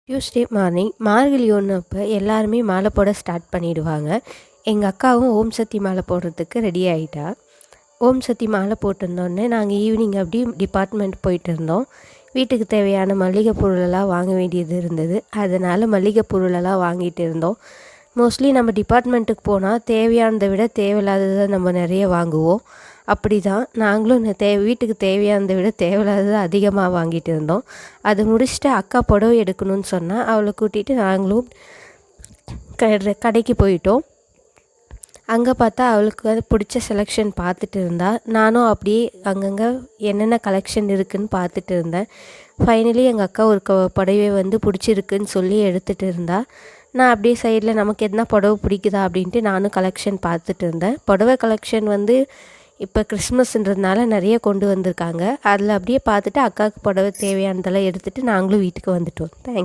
Tuesday morning மார்கழி 1 அப்போ எல்லாருமே மாலை போட ஸ்டார்ட் பண்ணிடுவாங்க. எங்கள் அக்காவும் ஓம் சக்தி மாலை போடுறதுக்கு ரெடி ஆகிட்டா. ஓம் சக்தி மாலை போட்டிருந்தோடனே நாங்கள் ஈவினிங் அப்படி டிபார்ட்மெண்ட் போயிட்டு இருந்தோம். வீட்டுக்கு தேவையான மளிகை பொருளெல்லாம் வாங்க வேண்டியது இருந்தது. அதனால் மளிகை பொருளெல்லாம் வாங்கிட்டு இருந்தோம். மோஸ்ட்லி நம்ம டிபார்ட்மெண்ட்டுக்கு போனால் தேவையானதை விட தேவையில்லாததை நம்ம நிறைய வாங்குவோம். அப்படி தான் நாங்களும் வீட்டுக்கு தேவையானதை விட தேவையில்லாததை அதிகமாக வாங்கிட்டு இருந்தோம். அது முடிச்சுட்டு அக்கா புடவை எடுக்கணும்னு சொன்னால் அவளை கூட்டிகிட்டு நாங்களும் கடைக்கு போயிட்டோம். அங்கே பார்த்தா அவளுக்கு அது பிடிச்ச செலெக்ஷன் பார்த்துட்டு இருந்தா. நானும் அப்படியே அங்கங்கே என்னென்ன கலெக்ஷன் இருக்குதுன்னு பார்த்துட்டு இருந்தேன். ஃபைனலி எங்கள் அக்கா ஒரு புடவை பிடிச்சிருக்குன்னு சொல்லி எடுத்துகிட்டு இருந்தா. நான் அப்படியே சைடில் நமக்கு எதனா புடவை பிடிக்குதா அப்படின்ட்டு நானும் கலெக்ஷன் பார்த்துட்டு இருந்தேன். புடவை கலெக்ஷன் இப்போ கிறிஸ்மஸ்ன்றதுனால நிறைய கொண்டு வந்திருக்காங்க. அதில் அப்படியே பார்த்துட்டு அக்காவுக்கு புடவை தேவையானதெல்லாம் எடுத்துகிட்டு நாங்களும் வீட்டுக்கு வந்துட்டோம். தேங்க்ஸ்.